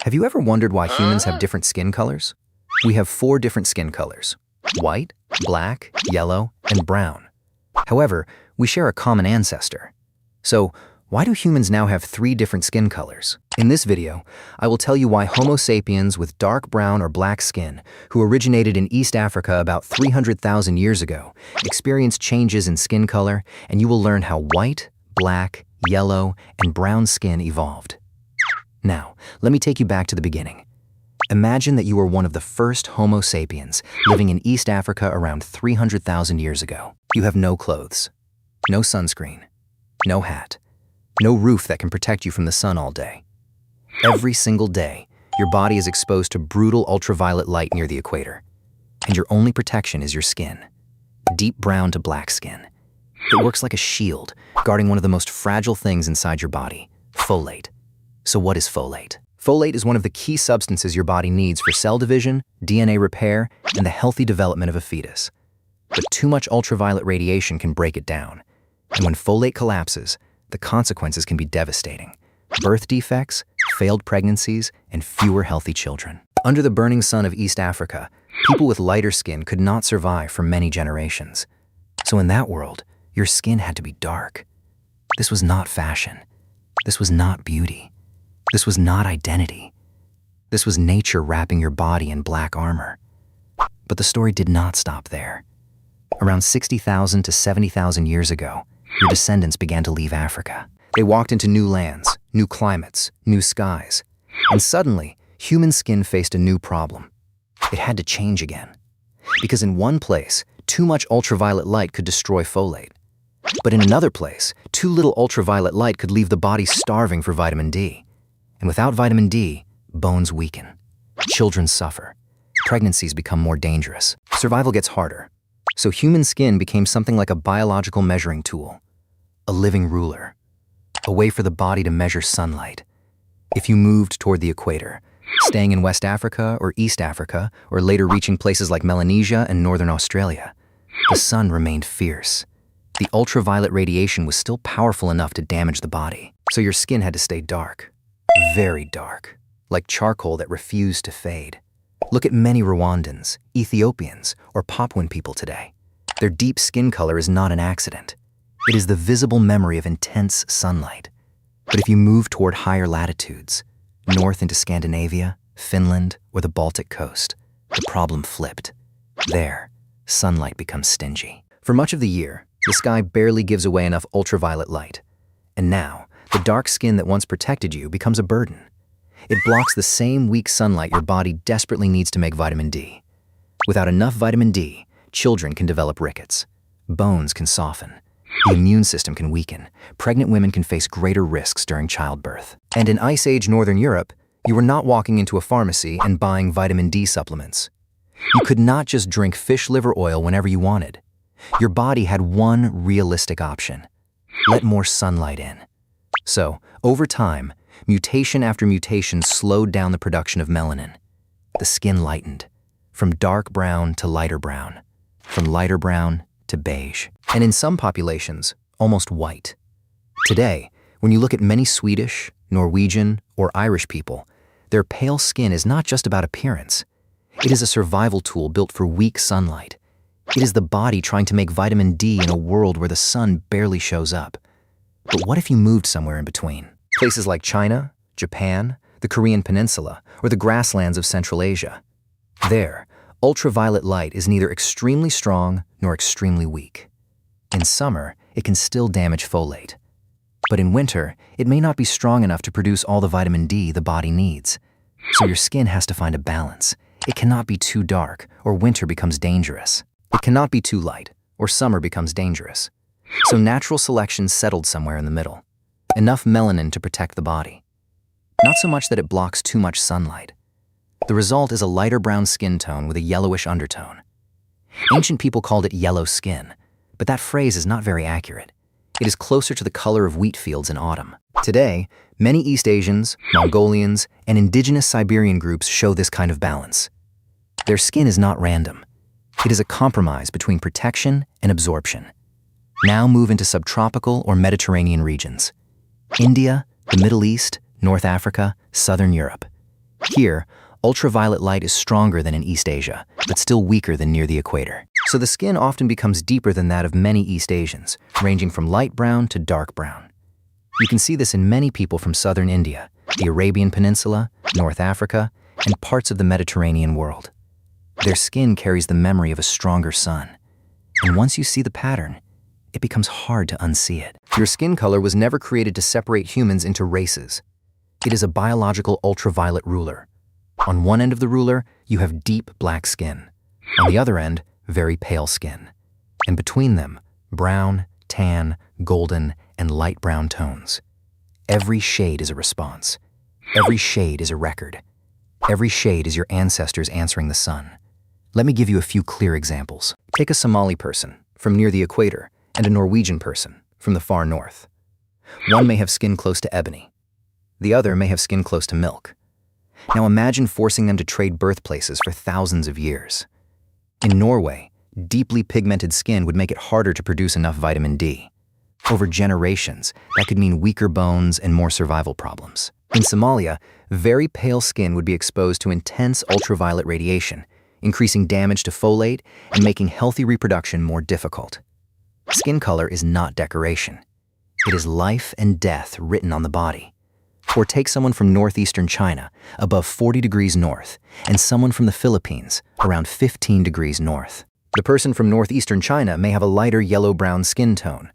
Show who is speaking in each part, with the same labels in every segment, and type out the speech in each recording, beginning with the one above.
Speaker 1: Have you ever wondered why humans have different skin colors? We have 4 different skin colors: white, black, yellow, and brown. However, we share a common ancestor. So, why do humans now have 3 different skin colors? In this video, I will tell you why Homo sapiens with dark brown or black skin, who originated in East Africa about 300,000 years ago, experienced changes in skin color, and you will learn how white, black, yellow, and brown skin evolved. Now, let me take you back to the beginning. Imagine that you were one of the first Homo sapiens living in East Africa around 300,000 years ago. You have no clothes, no sunscreen, no hat, no roof that can protect you from the sun all day. Every single day, your body is exposed to brutal ultraviolet light near the equator, and your only protection is your skin, deep brown to black skin. It works like a shield, guarding one of the most fragile things inside your body, folate. So what is folate? Folate is one of the key substances your body needs for cell division, DNA repair, and the healthy development of a fetus. But too much ultraviolet radiation can break it down. And when folate collapses, the consequences can be devastating: birth defects, failed pregnancies, and fewer healthy children. Under the burning sun of East Africa, people with lighter skin could not survive for many generations. So in that world, your skin had to be dark. This was not fashion. This was not beauty. This was not identity. This was nature wrapping your body in black armor. But the story did not stop there. Around 60,000 to 70,000 years ago, your descendants began to leave Africa. They walked into new lands, new climates, new skies. And suddenly, human skin faced a new problem. It had to change again. Because in one place, too much ultraviolet light could destroy folate. But in another place, too little ultraviolet light could leave the body starving for vitamin D. And without vitamin D, bones weaken. Children suffer. Pregnancies become more dangerous. Survival gets harder. So human skin became something like a biological measuring tool, a living ruler, a way for the body to measure sunlight. If you moved toward the equator, staying in West Africa or East Africa, or later reaching places like Melanesia and Northern Australia, the sun remained fierce. The ultraviolet radiation was still powerful enough to damage the body. So your skin had to stay dark. Very dark, like charcoal that refused to fade. Look at many Rwandans, Ethiopians, or Papuan people today. Their deep skin color is not an accident. It is the visible memory of intense sunlight. But if you move toward higher latitudes, north into Scandinavia, Finland, or the Baltic coast, the problem flipped. There, sunlight becomes stingy. For much of the year, the sky barely gives away enough ultraviolet light. And now, the dark skin that once protected you becomes a burden. It blocks the same weak sunlight your body desperately needs to make vitamin D. Without enough vitamin D, children can develop rickets. Bones can soften. The immune system can weaken. Pregnant women can face greater risks during childbirth. And in Ice Age Northern Europe, you were not walking into a pharmacy and buying vitamin D supplements. You could not just drink fish liver oil whenever you wanted. Your body had one realistic option: let more sunlight in. So, over time, mutation after mutation slowed down the production of melanin. The skin lightened, from dark brown to lighter brown, from lighter brown to beige, and in some populations, almost white. Today, when you look at many Swedish, Norwegian, or Irish people, their pale skin is not just about appearance. It is a survival tool built for weak sunlight. It is the body trying to make vitamin D in a world where the sun barely shows up. But what if you moved somewhere in between? Places like China, Japan, the Korean Peninsula, or the grasslands of Central Asia. There, ultraviolet light is neither extremely strong nor extremely weak. In summer, it can still damage folate. But in winter, it may not be strong enough to produce all the vitamin D the body needs. So your skin has to find a balance. It cannot be too dark, or winter becomes dangerous. It cannot be too light, or summer becomes dangerous. So natural selection settled somewhere in the middle. Enough melanin to protect the body. Not so much that it blocks too much sunlight. The result is a lighter brown skin tone with a yellowish undertone. Ancient people called it yellow skin, but that phrase is not very accurate. It is closer to the color of wheat fields in autumn. Today, many East Asians, Mongolians, and indigenous Siberian groups show this kind of balance. Their skin is not random. It is a compromise between protection and absorption. Now move into subtropical or Mediterranean regions. India, the Middle East, North Africa, Southern Europe. Here, ultraviolet light is stronger than in East Asia, but still weaker than near the equator. So the skin often becomes deeper than that of many East Asians, ranging from light brown to dark brown. You can see this in many people from southern India, the Arabian Peninsula, North Africa, and parts of the Mediterranean world. Their skin carries the memory of a stronger sun. And once you see the pattern, it becomes hard to unsee it. Your skin color was never created to separate humans into races. It is a biological ultraviolet ruler. On one end of the ruler, you have deep black skin. On the other end, very pale skin. And between them, brown, tan, golden, and light brown tones. Every shade is a response. Every shade is a record. Every shade is your ancestors answering the sun. Let me give you a few clear examples. Take a Somali person from near the equator and a Norwegian person from the far north. One may have skin close to ebony. The other may have skin close to milk. Now imagine forcing them to trade birthplaces for thousands of years. In Norway, deeply pigmented skin would make it harder to produce enough vitamin D. Over generations, that could mean weaker bones and more survival problems. In Somalia, very pale skin would be exposed to intense ultraviolet radiation, increasing damage to folate and making healthy reproduction more difficult. Skin color is not decoration. It is life and death written on the body. Or take someone from northeastern China, above 40 degrees north, and someone from the Philippines, around 15 degrees north. The person from northeastern China may have a lighter yellow-brown skin tone.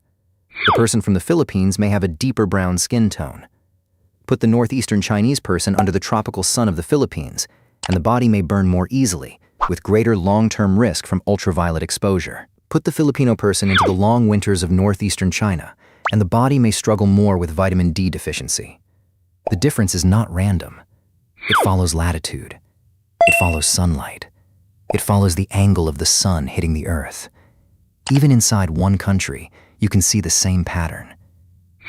Speaker 1: The person from the Philippines may have a deeper brown skin tone. Put the northeastern Chinese person under the tropical sun of the Philippines, and the body may burn more easily, with greater long-term risk from ultraviolet exposure. Put the Filipino person into the long winters of northeastern China, and the body may struggle more with vitamin D deficiency. The difference is not random. It follows latitude. It follows sunlight. It follows the angle of the sun hitting the earth. Even inside one country, you can see the same pattern.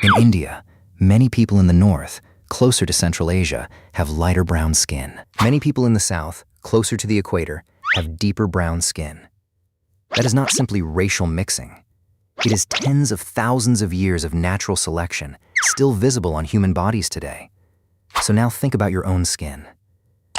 Speaker 1: In India, many people in the north, closer to Central Asia, have lighter brown skin. Many people in the south, closer to the equator, have deeper brown skin. That is not simply racial mixing. It is tens of thousands of years of natural selection still visible on human bodies today. So now think about your own skin.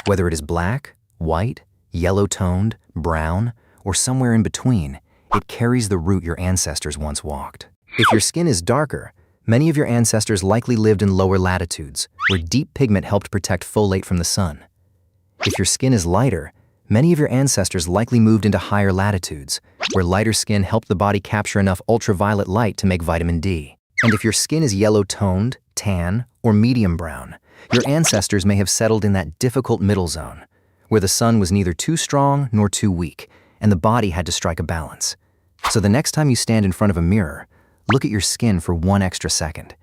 Speaker 1: Whether it is black, white, yellow-toned, brown, or somewhere in between, it carries the route your ancestors once walked. If your skin is darker, many of your ancestors likely lived in lower latitudes, where deep pigment helped protect folate from the sun. If your skin is lighter, many of your ancestors likely moved into higher latitudes, where lighter skin helped the body capture enough ultraviolet light to make vitamin D. And if your skin is yellow-toned, tan, or medium brown, your ancestors may have settled in that difficult middle zone, where the sun was neither too strong nor too weak, and the body had to strike a balance. So the next time you stand in front of a mirror, look at your skin for one extra second.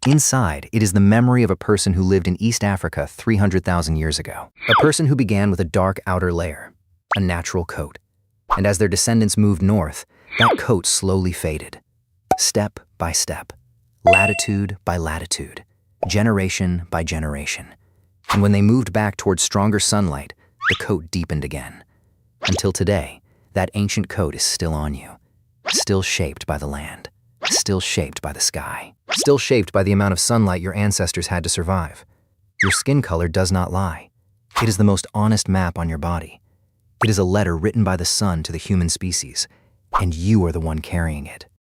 Speaker 1: Inside, it is the memory of a person who lived in East Africa 300,000 years ago. A person who began with a dark outer layer, a natural coat. And as their descendants moved north, that coat slowly faded. Step by step, latitude by latitude, generation by generation. And when they moved back towards stronger sunlight, the coat deepened again. Until today, that ancient coat is still on you, still shaped by the land, still shaped by the sky, still shaped by the amount of sunlight your ancestors had to survive. Your skin color does not lie. It is the most honest map on your body. It is a letter written by the sun to the human species, and you are the one carrying it.